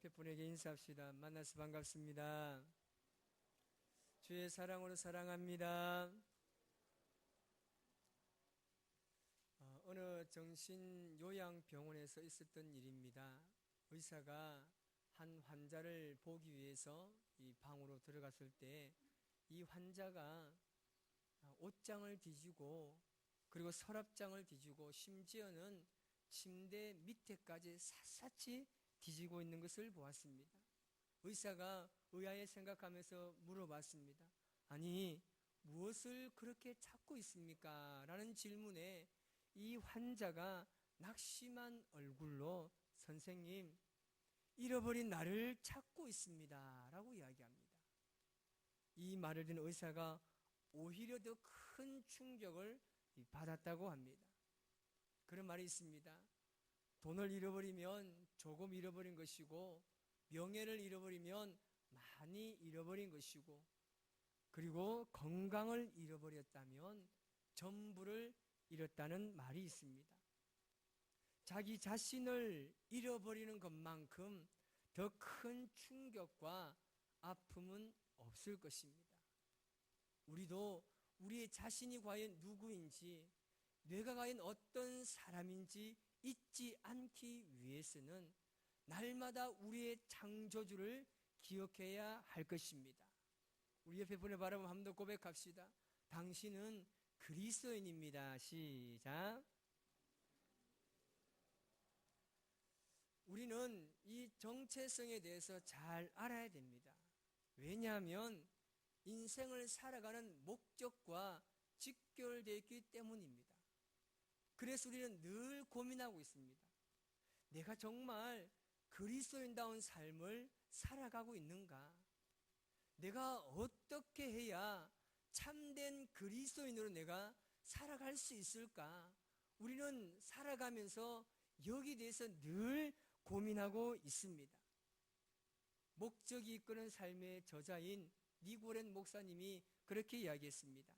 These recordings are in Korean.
옆에 분에게 인사합시다. 만나서 반갑습니다. 주의 사랑으로 사랑합니다. 어느 정신요양병원에서 있었던 일입니다. 의사가 한 환자를 보기 위해서 이 방으로 들어갔을 때 이 환자가 옷장을 뒤지고 그리고 서랍장을 뒤지고 심지어는 침대 밑에까지 샅샅이 뒤지고 있는 것을 보았습니다. 의사가 의아해 생각하면서 물어봤습니다. 아니, 무엇을 그렇게 찾고 있습니까? 라는 질문에 이 환자가 낙심한 얼굴로 선생님, 잃어버린 나를 찾고 있습니다. 라고 이야기합니다. 이 말을 듣는 의사가 오히려 더 큰 충격을 받았다고 합니다. 그런 말이 있습니다. 돈을 잃어버리면 조금 잃어버린 것이고, 명예를 잃어버리면 많이 잃어버린 것이고, 그리고 건강을 잃어버렸다면 전부를 잃었다는 말이 있습니다. 자기 자신을 잃어버리는 것만큼 더 큰 충격과 아픔은 없을 것입니다. 우리도 우리의 자신이 과연 누구인지, 내가 과연 어떤 사람인지 잊지 않기 위해서는 날마다 우리의 창조주를 기억해야 할 것입니다. 우리 옆에 분을 바라보며 한 번 더 고백합시다. 당신은 그리스도인입니다. 시작. 우리는 이 정체성에 대해서 잘 알아야 됩니다. 왜냐하면 인생을 살아가는 목적과 직결되어 있기 때문입니다. 그래서 우리는 늘 고민하고 있습니다. 내가 정말 그리스도인다운 삶을 살아가고 있는가? 내가 어떻게 해야 참된 그리스도인으로 내가 살아갈 수 있을까? 우리는 살아가면서 여기에 대해서 늘 고민하고 있습니다. 목적이 이끄는 삶의 저자인 니고렌 목사님이 그렇게 이야기했습니다.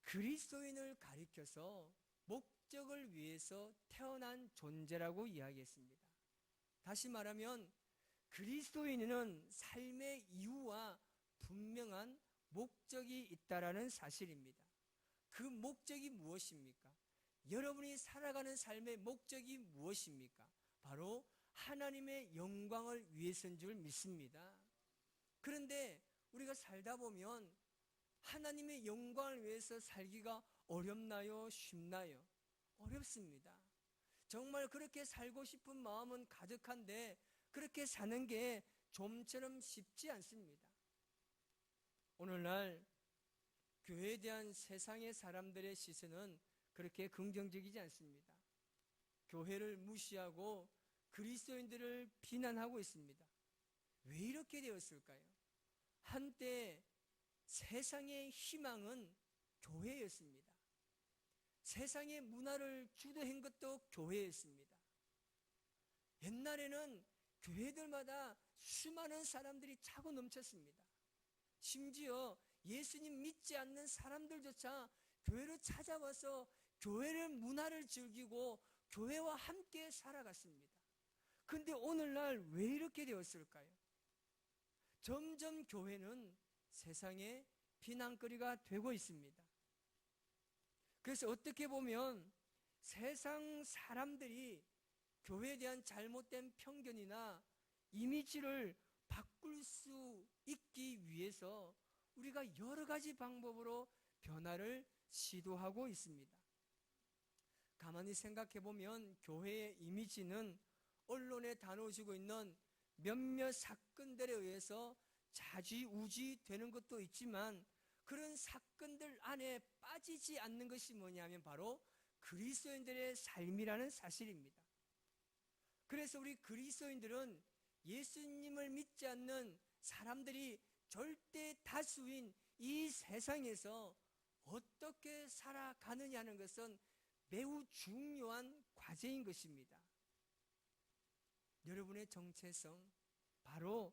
그리스도인을 가리켜서 목적을 위해서 태어난 존재라고 이야기했습니다. 다시 말하면 그리스도인은 삶의 이유와 분명한 목적이 있다라는 사실입니다. 그 목적이 무엇입니까? 여러분이 살아가는 삶의 목적이 무엇입니까? 바로 하나님의 영광을 위해서인 줄 믿습니다. 그런데 우리가 살다 보면 하나님의 영광을 위해서 살기가 어렵나요? 쉽나요? 어렵습니다. 정말 그렇게 살고 싶은 마음은 가득한데 그렇게 사는 게 좀처럼 쉽지 않습니다. 오늘날 교회에 대한 세상의 사람들의 시선은 그렇게 긍정적이지 않습니다. 교회를 무시하고 그리스도인들을 비난하고 있습니다. 왜 이렇게 되었을까요? 한때 세상의 희망은 교회였습니다. 세상의 문화를 주도한 것도 교회였습니다. 옛날에는 교회들마다 수많은 사람들이 차고 넘쳤습니다. 심지어 예수님 믿지 않는 사람들조차 교회로 찾아와서 교회를 문화를 즐기고 교회와 함께 살아갔습니다. 그런데 오늘날 왜 이렇게 되었을까요? 점점 교회는 세상의 비난거리가 되고 있습니다. 그래서 어떻게 보면 세상 사람들이 교회에 대한 잘못된 편견이나 이미지를 바꿀 수 있기 위해서 우리가 여러 가지 방법으로 변화를 시도하고 있습니다. 가만히 생각해 보면 교회의 이미지는 언론에 다뤄지고 있는 몇몇 사건들에 의해서 좌지우지 되는 것도 있지만 그런 사건들 안에 빠지지 않는 것이 뭐냐면 바로 그리스도인들의 삶이라는 사실입니다. 그래서 우리 그리스도인들은 예수님을 믿지 않는 사람들이 절대 다수인 이 세상에서 어떻게 살아가느냐는 것은 매우 중요한 과제인 것입니다. 여러분의 정체성, 바로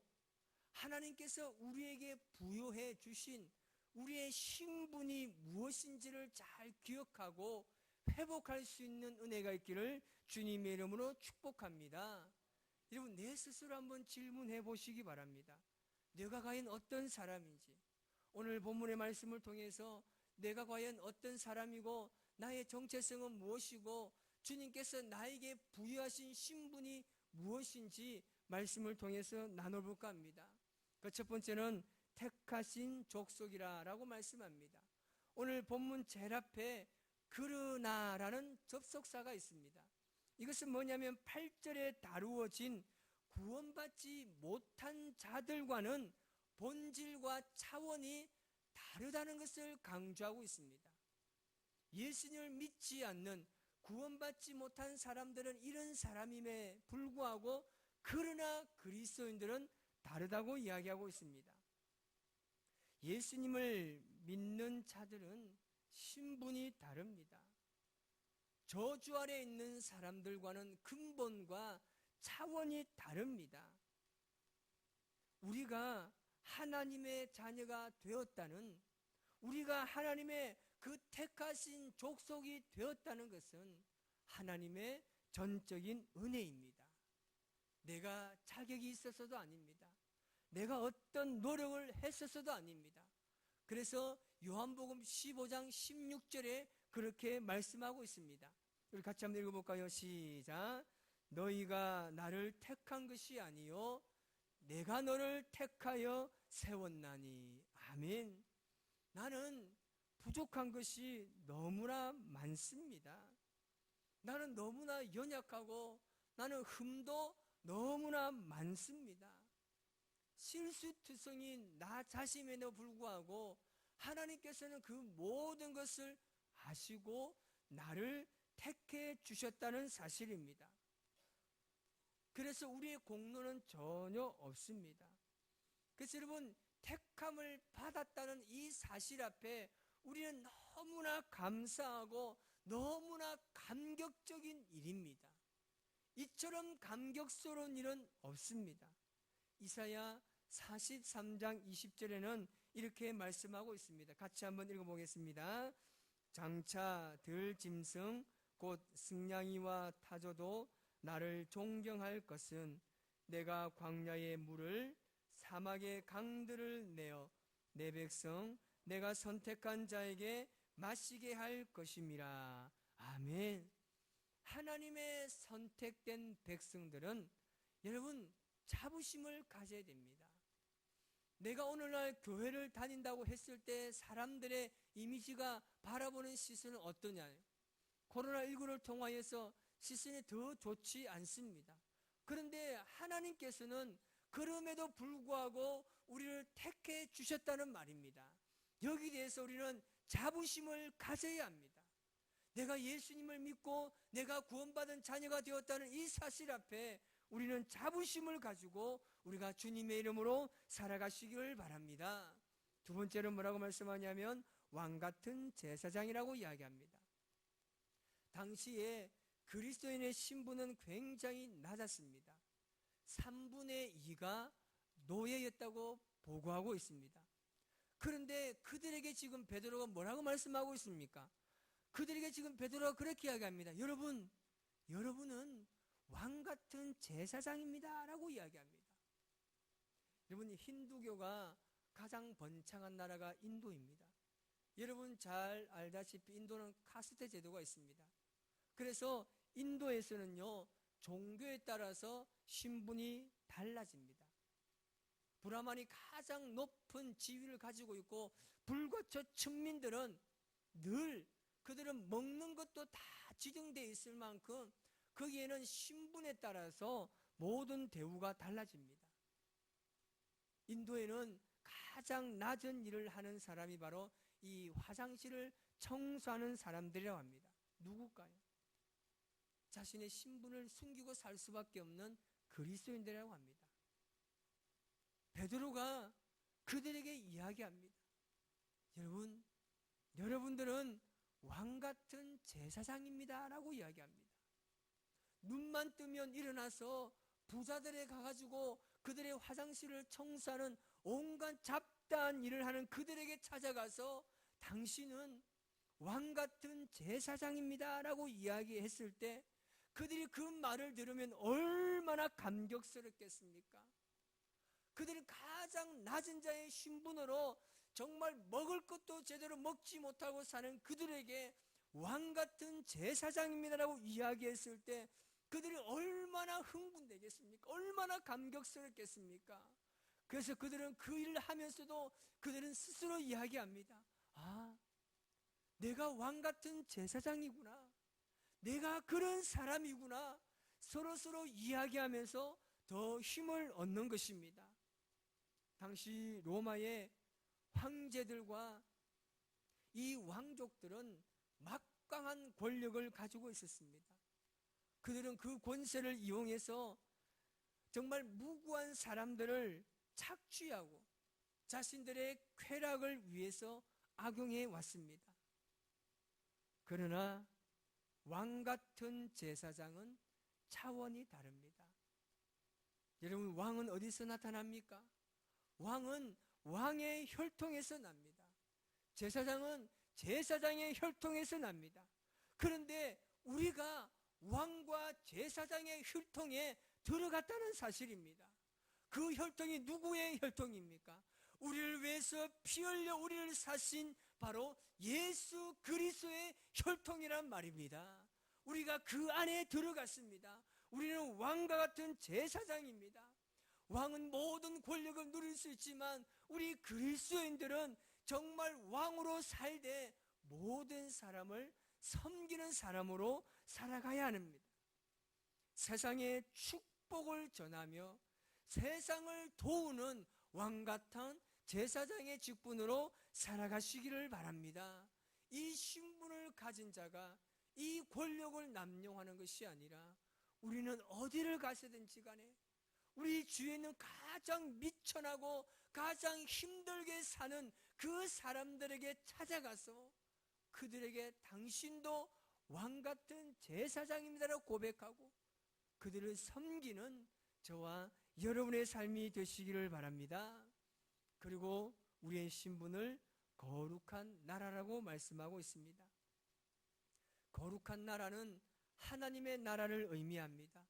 하나님께서 우리에게 부여해 주신 우리의 신분이 무엇인지를 잘 기억하고 회복할 수 있는 은혜가 있기를 주님의 이름으로 축복합니다. 여러분, 내 스스로 한번 질문해 보시기 바랍니다. 내가 과연 어떤 사람인지, 오늘 본문의 말씀을 통해서 내가 과연 어떤 사람이고 나의 정체성은 무엇이고 주님께서 나에게 부여하신 신분이 무엇인지 말씀을 통해서 나눠볼까 합니다. 그 첫 번째는 택하신 족속이라고 말씀합니다. 오늘 본문 제일 앞에 그러나라는 접속사가 있습니다. 이것은 뭐냐면 8절에 다루어진 구원받지 못한 자들과는 본질과 차원이 다르다는 것을 강조하고 있습니다. 예수님을 믿지 않는 구원받지 못한 사람들은 이런 사람임에 불구하고 그러나 그리스도인들은 다르다고 이야기하고 있습니다. 예수님을 믿는 자들은 신분이 다릅니다. 저주 아래 있는 사람들과는 근본과 차원이 다릅니다. 우리가 하나님의 자녀가 되었다는, 우리가 하나님의 그 택하신 족속이 되었다는 것은 하나님의 전적인 은혜입니다. 내가 자격이 있어서도 아닙니다. 내가 어떤 노력을 했어서도 아닙니다. 그래서 요한복음 15장 16절에 그렇게 말씀하고 있습니다. 우리 같이 한번 읽어볼까요? 시작. 너희가 나를 택한 것이 아니요 내가 너를 택하여 세웠나니. 아멘. 나는 부족한 것이 너무나 많습니다. 나는 너무나 연약하고 나는 흠도 너무나 많습니다. 실수투성인 나 자신에도 불구하고 하나님께서는 그 모든 것을 아시고 나를 택해 주셨다는 사실입니다. 그래서 우리의 공로는 전혀 없습니다. 그래서 여러분, 택함을 받았다는 이 사실 앞에 우리는 너무나 감사하고 너무나 감격적인 일입니다. 이처럼 감격스러운 일은 없습니다. 이사야 43장 20절에는 이렇게 말씀하고 있습니다. 같이 한번 읽어보겠습니다. 장차 들짐승 곧 승냥이와 타조도 나를 존경할 것은 내가 광야의 물을 사막의 강들을 내어 내 백성 내가 선택한 자에게 마시게 할 것임이라. 아멘. 하나님의 선택된 백성들은 여러분 자부심을 가져야 됩니다. 내가 오늘날 교회를 다닌다고 했을 때 사람들의 이미지가 바라보는 시선은 어떠냐요? 코로나19를 통하여서 시선이 더 좋지 않습니다. 그런데 하나님께서는 그럼에도 불구하고 우리를 택해 주셨다는 말입니다. 여기에 대해서 우리는 자부심을 가져야 합니다. 내가 예수님을 믿고 내가 구원받은 자녀가 되었다는 이 사실 앞에 우리는 자부심을 가지고 우리가 주님의 이름으로 살아가시기를 바랍니다. 두 번째로 뭐라고 말씀하냐면 왕같은 제사장이라고 이야기합니다. 당시에 그리스도인의 신분은 굉장히 낮았습니다. 3분의 2가 노예였다고 보고하고 있습니다. 그런데 그들에게 지금 베드로가 뭐라고 말씀하고 있습니까? 그들에게 지금 베드로가 그렇게 이야기합니다. 여러분은 왕같은 제사장입니다 라고 이야기합니다. 여러분, 힌두교가 가장 번창한 나라가 인도입니다. 여러분 잘 알다시피 인도는 카스트 제도가 있습니다. 그래서 인도에서는요 종교에 따라서 신분이 달라집니다. 브라만이 가장 높은 지위를 가지고 있고 불거처 층민들은 늘 그들은 먹는 것도 다 지정되어 있을 만큼 거기에는 신분에 따라서 모든 대우가 달라집니다. 인도에는 가장 낮은 일을 하는 사람이 바로 이 화장실을 청소하는 사람들이라고 합니다. 누굴까요? 자신의 신분을 숨기고 살 수밖에 없는 그리스도인들이라고 합니다. 베드로가 그들에게 이야기합니다. 여러분들은 왕같은 제사장입니다 라고 이야기합니다. 눈만 뜨면 일어나서 부자들에 가가지고 그들의 화장실을 청소하는 온갖 잡다한 일을 하는 그들에게 찾아가서 당신은 왕같은 제사장입니다 라고 이야기했을 때 그들이 그 말을 들으면 얼마나 얼마나 감격스럽겠습니까? 그들은 가장 낮은 자의 신분으로 정말 먹을 것도 제대로 먹지 못하고 사는 그들에게 왕같은 제사장입니다라고 이야기했을 때 그들이 얼마나 흥분되겠습니까? 얼마나 감격스럽겠습니까? 그래서 그들은 그 일을 하면서도 그들은 스스로 이야기합니다. 아, 내가 왕같은 제사장이구나. 내가 그런 사람이구나. 서로 이야기하면서 더 힘을 얻는 것입니다. 당시 로마의 황제들과 이 왕족들은 막강한 권력을 가지고 있었습니다. 그들은 그 권세를 이용해서 정말 무고한 사람들을 착취하고 자신들의 쾌락을 위해서 악용해 왔습니다. 그러나 왕같은 제사장은 차원이 다릅니다. 여러분, 왕은 어디서 나타납니까? 왕은 왕의 혈통에서 납니다. 제사장은 제사장의 혈통에서 납니다. 그런데 우리가 왕과 제사장의 혈통에 들어갔다는 사실입니다. 그 혈통이 누구의 혈통입니까? 우리를 위해서 피 흘려 우리를 사신 바로 예수 그리스도의 혈통이란 말입니다. 우리가 그 안에 들어갔습니다. 우리는 왕과 같은 제사장입니다. 왕은 모든 권력을 누릴 수 있지만 우리 그리스도인들은 정말 왕으로 살되 모든 사람을 섬기는 사람으로 살아가야 합니다. 세상에 축복을 전하며 세상을 도우는 왕같은 제사장의 직분으로 살아가시기를 바랍니다. 이 신분을 가진 자가 이 권력을 남용하는 것이 아니라 우리는 어디를 가서든지 간에 우리 주위에 있는 가장 미천하고 가장 힘들게 사는 그 사람들에게 찾아가서 그들에게 당신도 왕같은 제사장입니다라고 고백하고 그들을 섬기는 저와 여러분의 삶이 되시기를 바랍니다. 그리고 우리의 신분을 거룩한 나라라고 말씀하고 있습니다. 거룩한 나라는 하나님의 나라를 의미합니다.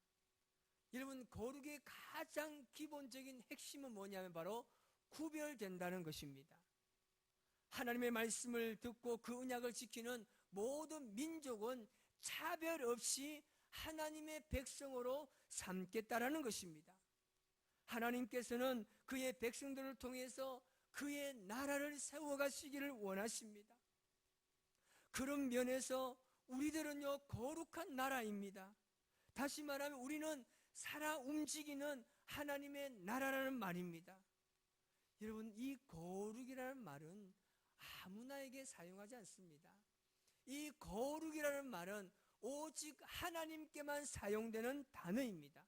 여러분, 거룩의 가장 기본적인 핵심은 뭐냐면 바로 구별된다는 것입니다. 하나님의 말씀을 듣고 그 언약을 지키는 모든 민족은 차별 없이 하나님의 백성으로 삼겠다라는 것입니다. 하나님께서는 그의 백성들을 통해서 그의 나라를 세워가시기를 원하십니다. 그런 면에서 우리들은요, 거룩한 나라입니다. 다시 말하면 우리는 살아 움직이는 하나님의 나라라는 말입니다. 여러분, 이 거룩이라는 말은 아무나에게 사용하지 않습니다. 이 거룩이라는 말은 오직 하나님께만 사용되는 단어입니다.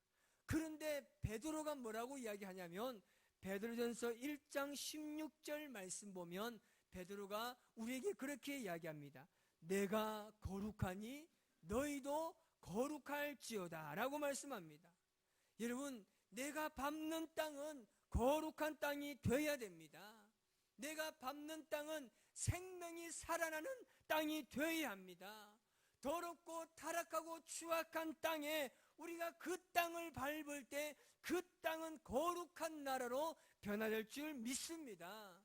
그런데 베드로가 뭐라고 이야기하냐면 베드로전서 1장 16절 말씀 보면 베드로가 우리에게 그렇게 이야기합니다. 내가 거룩하니 너희도 거룩할지어다 라고 말씀합니다. 여러분, 내가 밟는 땅은 거룩한 땅이 되어야 됩니다. 내가 밟는 땅은 생명이 살아나는 땅이 되어야 합니다. 더럽고 타락하고 추악한 땅에 우리가 그 땅을 밟을 때 그 땅은 거룩한 나라로 변화될 줄 믿습니다.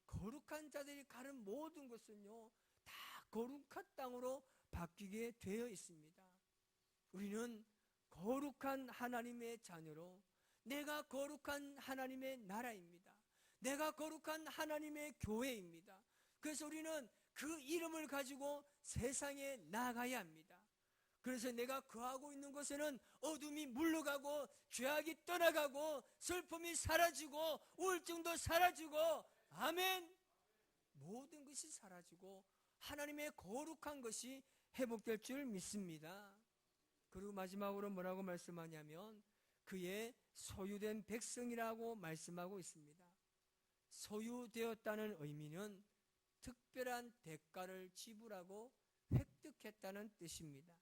거룩한 자들이 가는 모든 것은요, 다 거룩한 땅으로 바뀌게 되어 있습니다. 우리는 거룩한 하나님의 자녀로 내가 거룩한 하나님의 나라입니다. 내가 거룩한 하나님의 교회입니다. 그래서 우리는 그 이름을 가지고 세상에 나아가야 합니다. 그래서 내가 거하고 있는 곳에는 어둠이 물러가고 죄악이 떠나가고 슬픔이 사라지고 우울증도 사라지고 아멘, 모든 것이 사라지고 하나님의 거룩한 것이 회복될 줄 믿습니다. 그리고 마지막으로 뭐라고 말씀하냐면 그의 소유된 백성이라고 말씀하고 있습니다. 소유되었다는 의미는 특별한 대가를 지불하고 획득했다는 뜻입니다.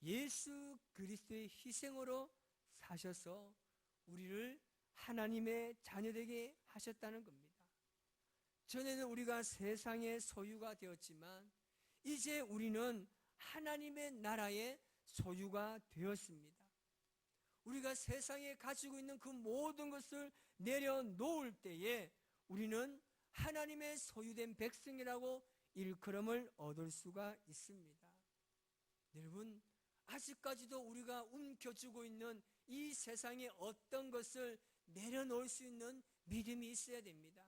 예수 그리스도의 희생으로 사셔서 우리를 하나님의 자녀되게 하셨다는 겁니다. 전에는 우리가 세상의 소유가 되었지만 이제 우리는 하나님의 나라의 소유가 되었습니다. 우리가 세상에 가지고 있는 그 모든 것을 내려놓을 때에 우리는 하나님의 소유된 백성이라고 일컬음을 얻을 수가 있습니다. 여러분, 아직까지도 우리가 움켜쥐고 있는 이 세상의 어떤 것을 내려놓을 수 있는 믿음이 있어야 됩니다.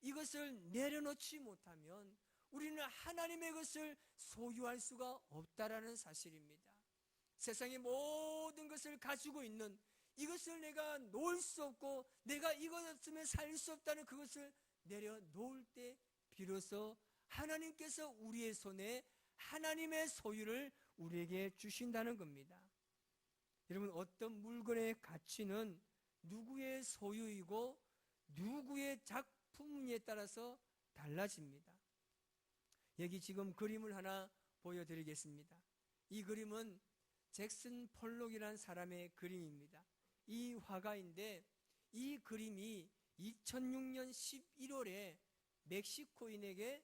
이것을 내려놓지 못하면 우리는 하나님의 것을 소유할 수가 없다라는 사실입니다. 세상의 모든 것을 가지고 있는 이것을 내가 놓을 수 없고 내가 이것 없으면 살 수 없다는 그것을 내려놓을 때 비로소 하나님께서 우리의 손에 하나님의 소유를 우리에게 주신다는 겁니다. 여러분, 어떤 물건의 가치는 누구의 소유이고 누구의 작품에 따라서 달라집니다. 여기 지금 그림을 하나 보여드리겠습니다. 이 그림은 잭슨 폴록이라는 사람의 그림입니다. 이 화가인데 이 그림이 2006년 11월에 멕시코인에게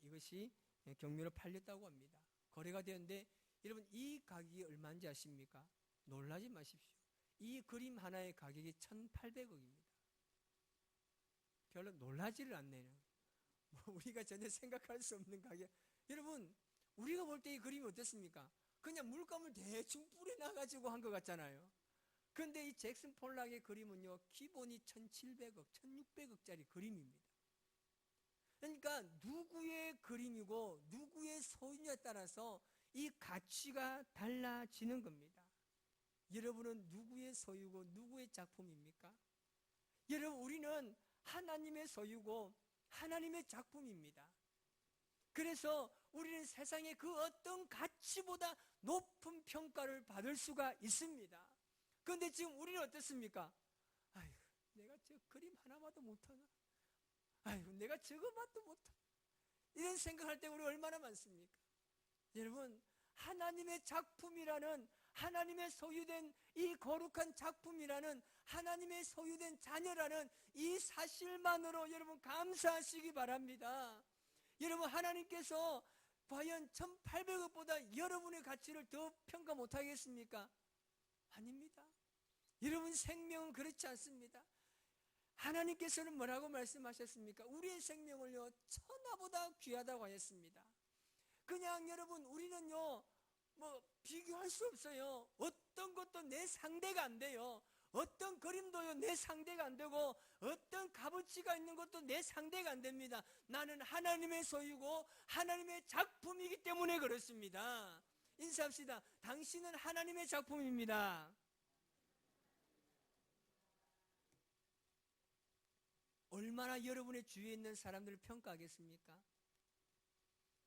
이것이 경매로 팔렸다고 합니다. 거래가 되었는데 여러분, 이 가격이 얼마인지 아십니까? 놀라지 마십시오. 이 그림 하나의 가격이 1,800억입니다. 별로 놀라지를 않네요. 우리가 전혀 생각할 수 없는 가격. 여러분, 우리가 볼 때 이 그림이 어떻습니까? 그냥 물감을 대충 뿌려놔가지고 한 것 같잖아요. 그런데 이 잭슨 폴락의 그림은요, 기본이 1,700억, 1,600억짜리 그림입니다. 그러니까 누구의 그림이고 누구의 소유냐에 따라서 이 가치가 달라지는 겁니다. 여러분은 누구의 소유고 누구의 작품입니까? 여러분, 우리는 하나님의 소유고 하나님의 작품입니다. 그래서 우리는 세상의 그 어떤 가치보다 높은 평가를 받을 수가 있습니다. 그런데 지금 우리는 어떻습니까? 아이고, 내가 저 그림 하나 봐도 못하나? 아이고, 내가 저거 봐도 못하나? 이런 생각할 때 우리 얼마나 많습니까? 여러분, 하나님의 작품이라는, 하나님의 소유된 이 거룩한 작품이라는, 하나님의 소유된 자녀라는 이 사실만으로 여러분 감사하시기 바랍니다. 여러분, 하나님께서 과연 1,800억보다 여러분의 가치를 더 평가 못하겠습니까? 아닙니다. 여러분 생명은 그렇지 않습니다. 하나님께서는 뭐라고 말씀하셨습니까? 우리의 생명을요, 천하보다 귀하다고 하셨습니다. 그냥 여러분, 우리는요, 비교할 수 없어요. 어떤 것도 내 상대가 안 돼요. 어떤 그림도요, 내 상대가 안 되고, 어떤 값어치가 있는 것도 내 상대가 안 됩니다. 나는 하나님의 소유고 하나님의 작품이기 때문에 그렇습니다. 인사합시다. 당신은 하나님의 작품입니다. 얼마나 여러분의 주위에 있는 사람들을 평가하겠습니까?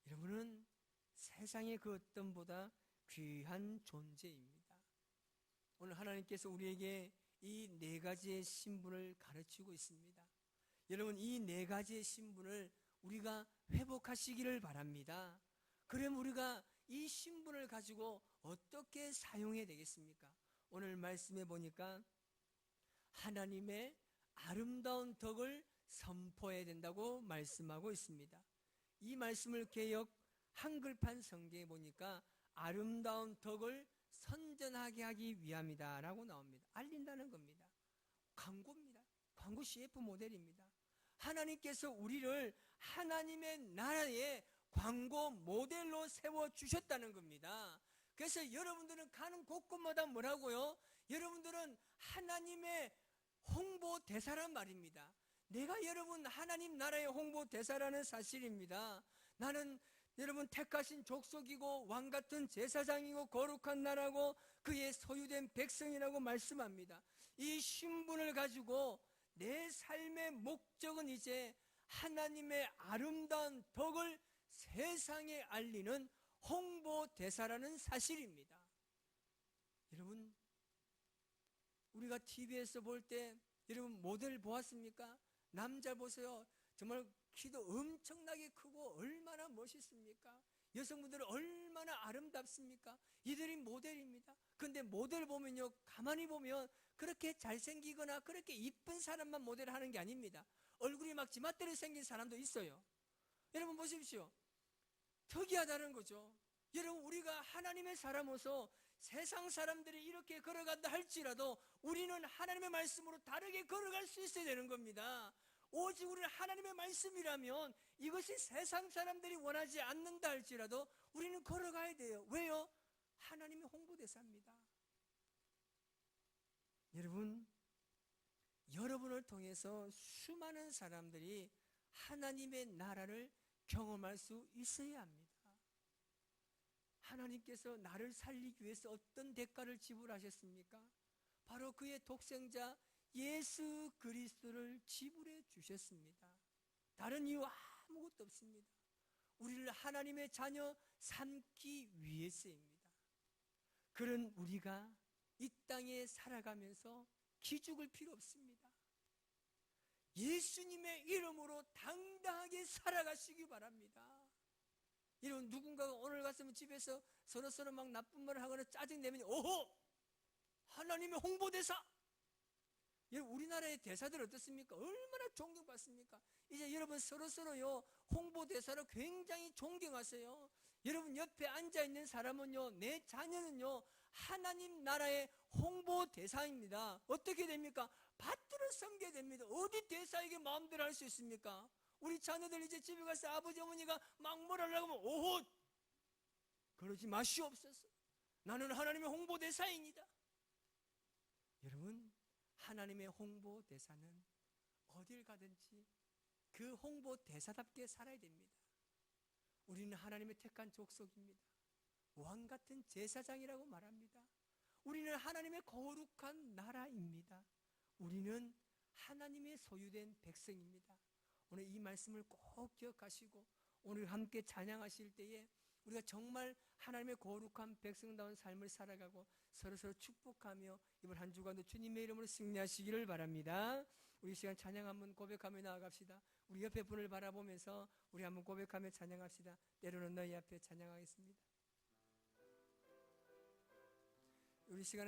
여러분은 세상의 그 어떤 보다 귀한 존재입니다. 오늘 하나님께서 우리에게 이 네 가지의 신분을 가르치고 있습니다. 여러분, 이 네 가지의 신분을 우리가 회복하시기를 바랍니다. 그럼 우리가 이 신분을 가지고 어떻게 사용해야 되겠습니까? 오늘 말씀해 보니까 하나님의 아름다운 덕을 선포해야 된다고 말씀하고 있습니다. 이 말씀을 개역 한글판 성경에 보니까 아름다운 덕을 선전하게 하기 위함이다 라고 나옵니다. 알린다는 겁니다. 광고입니다. 광고 CF 모델입니다. 하나님께서 우리를 하나님의 나라의 광고 모델로 세워주셨다는 겁니다. 그래서 여러분들은 가는 곳곳마다 뭐라고요? 여러분들은 하나님의 홍보 대사란 말입니다. 내가 여러분 하나님 나라의 홍보 대사라는 사실입니다. 나는 여러분 택하신 족속이고 왕같은 제사장이고 거룩한 나라고 그의 소유된 백성이라고 말씀합니다. 이 신분을 가지고 내 삶의 목적은 이제 하나님의 아름다운 덕을 세상에 알리는 홍보 대사라는 사실입니다. 여러분, 우리가 TV에서 볼 때 여러분 모델 보았습니까? 남자 보세요. 정말 키도 엄청나게 크고 얼마나 멋있습니까? 여성분들은 얼마나 아름답습니까? 이들이 모델입니다. 근데 모델 보면요, 가만히 보면 그렇게 잘생기거나 그렇게 이쁜 사람만 모델하는 게 아닙니다. 얼굴이 막 지맛대로 생긴 사람도 있어요. 여러분 보십시오. 특이하다는 거죠. 여러분, 우리가 하나님의 사람으로서 세상 사람들이 이렇게 걸어간다 할지라도 우리는 하나님의 말씀으로 다르게 걸어갈 수 있어야 되는 겁니다. 오직 우리는 하나님의 말씀이라면 이것이 세상 사람들이 원하지 않는다 할지라도 우리는 걸어가야 돼요. 왜요? 하나님의 홍보대사입니다. 여러분을 통해서 수많은 사람들이 하나님의 나라를 경험할 수 있어야 합니다. 하나님께서 나를 살리기 위해서 어떤 대가를 지불하셨습니까? 바로 그의 독생자 예수 그리스도를 지불해 주셨습니다. 다른 이유 아무것도 없습니다. 우리를 하나님의 자녀 삼기 위해서입니다. 그런 우리가 이 땅에 살아가면서 기죽을 필요 없습니다. 예수님의 이름으로 당당하게 살아가시기 바랍니다. 여러분, 누군가가 오늘 갔으면 집에서 서로 막 나쁜 말을 하거나 짜증내면 오호! 하나님의 홍보대사! 여러분, 우리나라의 대사들 어떻습니까? 얼마나 존경받습니까? 이제 여러분 서로요 홍보대사를 굉장히 존경하세요. 여러분 옆에 앉아있는 사람은요, 내 자녀는요 하나님 나라의 홍보대사입니다. 어떻게 됩니까? 받들어 섬겨야 됩니다. 어디 대사에게 마음대로 할 수 있습니까? 우리 자녀들 이제 집에 가서 아버지 어머니가 막 뭐라고 하면 오호! 그러지 마시옵소서. 나는 하나님의 홍보대사입니다. 여러분, 하나님의 홍보대사는 어딜 가든지 그 홍보대사답게 살아야 됩니다. 우리는 하나님의 택한 족속입니다. 왕같은 제사장이라고 말합니다. 우리는 하나님의 거룩한 나라입니다. 우리는 하나님의 소유된 백성입니다. 오늘 이 말씀을 꼭 기억하시고 오늘 함께 찬양하실 때에 우리가 정말 하나님의 거룩한 백성다운 삶을 살아가고 서로 축복하며 이번 한 주간도 주님의 이름으로 승리하시기를 바랍니다. 우리 시간 찬양 한번 고백하며 나아갑시다. 우리 옆에 분을 바라보면서 우리 한번 고백하며 찬양합시다. 때로는 너희 앞에 찬양하겠습니다. 우리 시간에